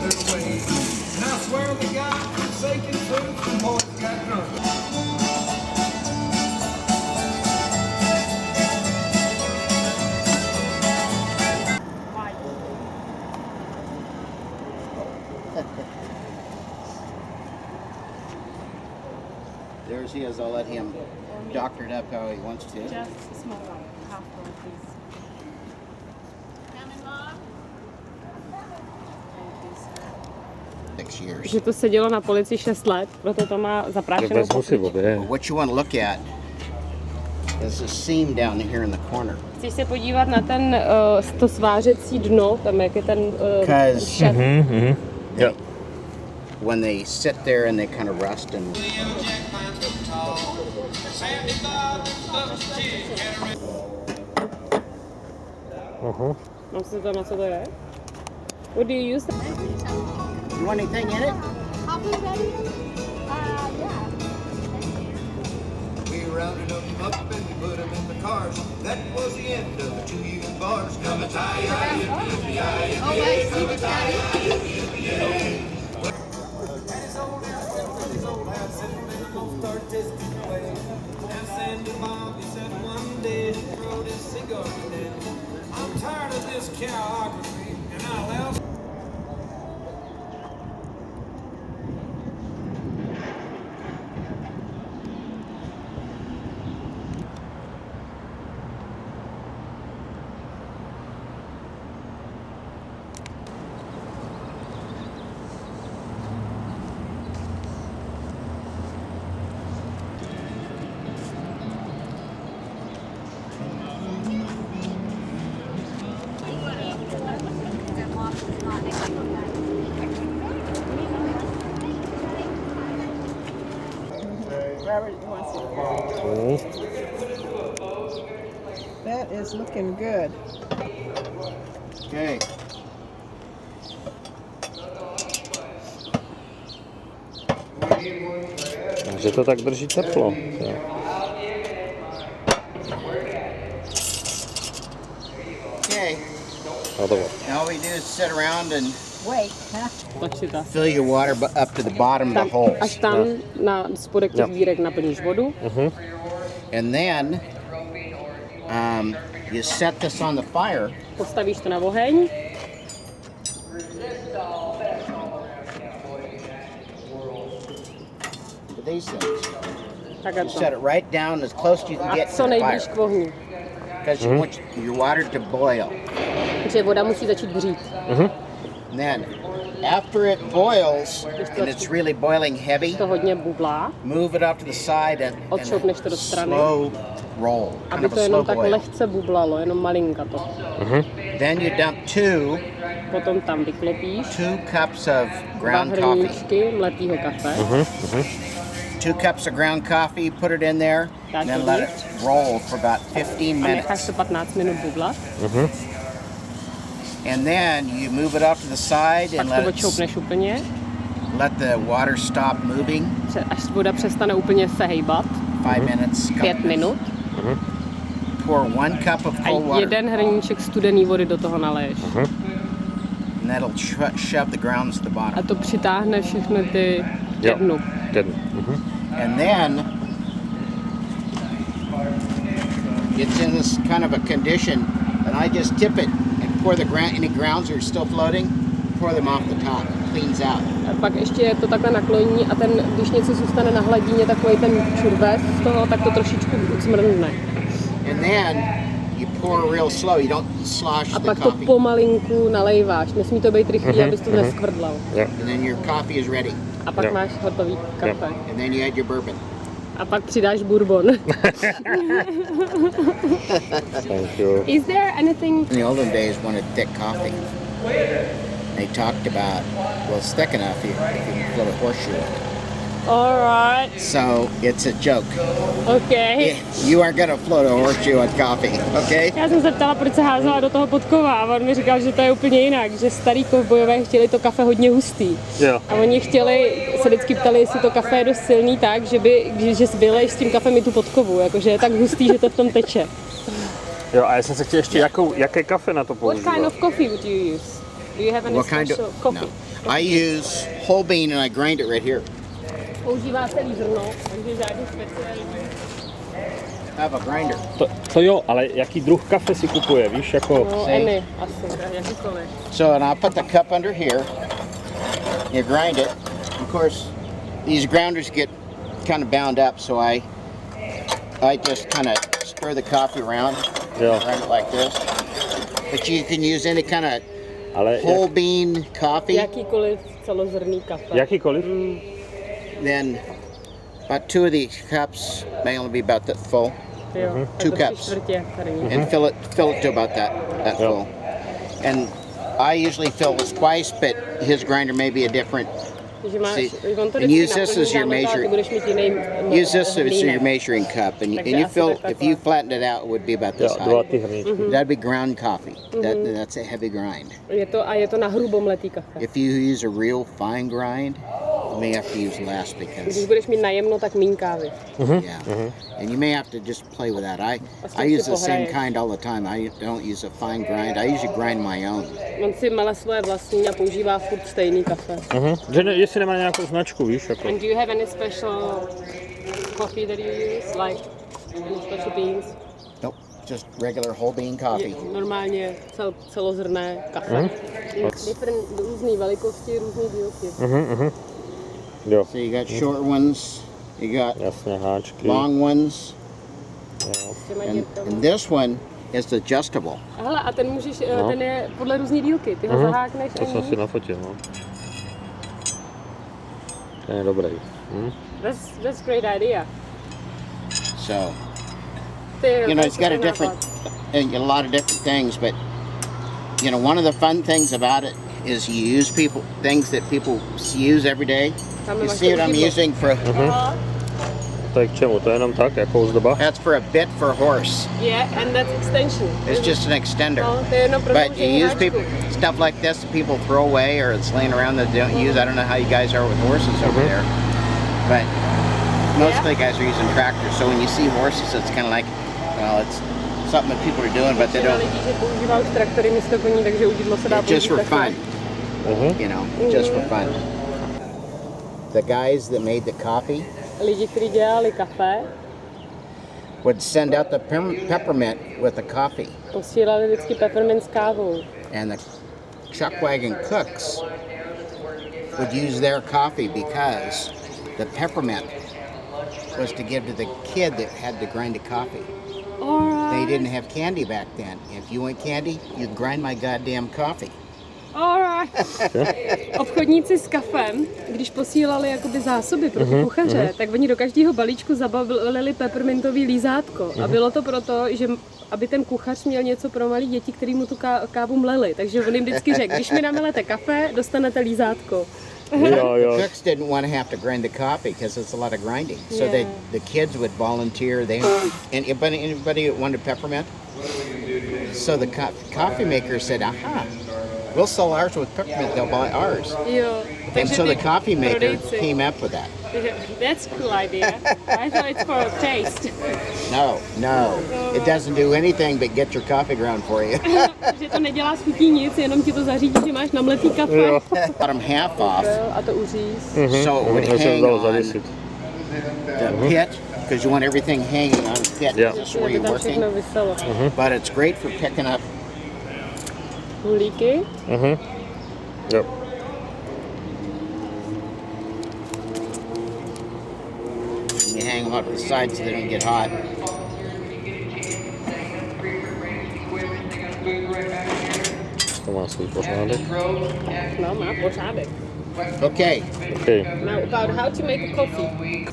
their way. And I swear to God, forsaken truth, the boys got drunk. There's he is. I'll let him doctor it up how he wants to. Just a small one, half one, please. Coming, Mom? 6 years. Že to sedělo na policii 6 let, proto to má zaprášenou pokličku. What you want to look at is a seam down here in the corner. Chceš se podívat na ten to svářecí dno, tam jak je ten šet. Yep. When they sit there and they kind of rust and Mám se tam na co to je? What do you use? You want anything in it? I'll be ready. Yeah. We rounded them up and we put them in the cars. That was the end of the 2 youth bars. Come a tie, Oh, I see the daddy. I'm tired of this choreography, and I allow. That is looking good. okay. Že to tak drží teplo. Okay. Hotovo. Now all we do is sit around and Wait, fill your water up to the bottom of the hole. Až tam na spodek těch dírek naplníš vodu. And then you set this on the fire. Postavíš to na oheň. These things. Tak You set it right down as close as you can a get to co the nejblíž fire. k ohni. Because you want your water to boil. Protože voda musí začít vřít. And then after it boils and it's really boiling heavy, To hodně bublá, move it off to the side and odšoupneš to do strany, slow roll, kind aby of to a slow jenom tak boil. lehce bublalo, jenom malinka to. Then you dump Potom tam vyklopíš 2 cups of 2 ground coffee. hrníčky mletýho kafe. 2 cups of ground coffee, put it in there, and then let it roll for about 15 A necháš minutes. to 15 minut bublat. And then you move it off to the side Pak and to odšoupneš úplně, let the water stop moving. až voda přestane úplně se hejbat. 5 minutes. 5 minut. Pour 1 cup of A cold water, jeden hrníček studený vody do toho naleješ. and that'll shove the grounds to the A bottom. to přitáhne všechny ty ke dnu. And then it's in this kind of a condition, and I just tip it and pour the any grounds that are still floating, pour them off the top. Cleans out. A pak ještě to takhle nakloní a ten, když něco zůstane na hladině, takový ten čurves z toho, tak to trošičku zmrne. And then you pour real slow. You don't slosh A the pak to coffee. pomalinku nalejváš. Nesmí to být rychlý, abys to neskvrdlal. And then your coffee is ready. A pak máš hotový kafe. And then you add your bourbon. A pak přidáš bourbon. Thank you. Is there anything... In the olden days, wanted thick coffee. They talked about, well, it's thick enough if you can float a horseshoe. Alright, So it's a joke. okay. You aren't gonna float a horseshoe on coffee, okay? Já jsem se ptala, proč se házela do toho podkova a on mi říkal, že to je úplně jinak, že starý kovbojové chtěli to kafe hodně hustý. Jo. A oni se vždycky ptali, jestli to kafe je dost silný tak, že vyleješ s tím kafem i tu podkovu, jakože je tak hustý, že to v tom teče. Jo, a já jsem se chtěl ještě, jaké kafe na to What používat? kind of coffee would you use? Do you have any What kind special of? coffee? No. I use whole bean and I grind it right here. Používá celý zrno, takže žádný speciální. I have a grinder. To jo, ale jaký druh kafe si kupuje, víš, jako... No, any, asi, jakýkoliv. So, and I'll put the cup under here. You grind it. Of course, these grounders get kind of bound up, so I just kind of stir the coffee around. Jo. Grind it like this. But you can use any kind of Ale whole bean coffee. Jakýkoliv celozrnný kafe. jakýkoliv? Then about 2 of these cups may only be about that full. Jo, Two tak to cups. 3/4 tady. And fill it to about that Yeah. full. And I usually fill this twice, but his grinder may be a different. Takže máš, See, on to and vždycky use this naplní as your dáme to a ty measuring. budeš mít jiný Use this as your hlínek. measuring cup, and Takže you asi fill. takhle. If you flattened it out, it would be about Jo, this 2 high. ty hrníčky. That'd be ground coffee. That's a heavy grind. Je to na hrubo mletý kafe. If you use a real fine grind, you may have to use less Když because budeš mít najemno, tak míň kávy. yeah, and you may have to just play with that. I use the same kind all the time. I don't use a fine grind. I usually grind my own. On si mele svoje vlastní a používá furt stejný kafe. Že jestli nemá nějakou značku, víš, jako... And do you have any special coffee that you use? Like any special beans? Nope, just regular whole bean coffee. Normálně celozrnné kafe. Different, různý velikosti, různý dílky. Jo, So you got short ones, you got jasně, háčky. long ones, Jo. S těma and dírkama. this one is adjustable. Hele, a ten můžeš, No. ten je podle různý dílky. Ty ho zahákneš To a jsem si nafotil, no. Ten je dobrý. That's great idea. So Ty, you know, it's got a super different, nápad. a lot of different things, but you know, one of the fun things about it is you use things that people use every day. Tam You máš see what I'm používku. using for? Aha. To je k čemu? To je jenom tak, jako ozdoba? That's for a bit for a horse. Yeah, and that's extension. It's just an extender. No, to je jenom But prodloužení you use háčku. stuff like this that people throw away or it's laying around that they don't use. I don't know how you guys are with horses over there, but most of the guys are using tractors. So when you see horses, it's kind of like, well, it's something that people are doing, but they Většina don't. lidí, že používá už traktory místo koní, takže udidlo se dá It's just for použít takhle. fun, you know, just for fun. The guys that made the coffee Lidi, kteří dělali kafe, would send out the peppermint with the coffee, posílali vždycky peppermint s kávou. and the chuck wagon cooks would use their coffee because the peppermint was to give to the kid that had to grind the coffee. They didn't have candy back then. If you want candy, you grind my goddamn coffee. Alright. Obchodníci s kafem, když posílali jakoby zásoby pro ty kuchaře, tak oni do každého balíčku zabalili peppermintový lízátko. A bylo to proto, že aby ten kuchař měl něco pro malé děti, který mu tu kávu mleli. Takže on jim vždycky řekl, když mi namelete kafe, dostanete lízátko. Jo. Cooks didn't want to have to grind the coffee because it's a lot of grinding. So Yeah. the kids would volunteer. And anybody wanted peppermint. So the coffee maker said, "Aha, we'll sell ours with peppermint. They'll buy ours." Jo. And so the coffee maker prodejci. came up with that. That's a cool idea. I thought it's for taste. No, it doesn't do anything but get your coffee ground for you. Že to nedělá s chutí nic, jenom ti to zařídí, že máš namletý kafe. Jo. Bottom half off, A to uříz. so it would To jsem hang dal on zavěsit. the pit because you want everything hanging on the pit. Yeah. This is where Aby you're tam working. všechno vyselo. But it's great for picking up. Hulíky. Jo. You hang them off the sides so they don't get hot. To má svůj pořádek. No, má pořádek. Okay, Okay. Now about how to make a coffee.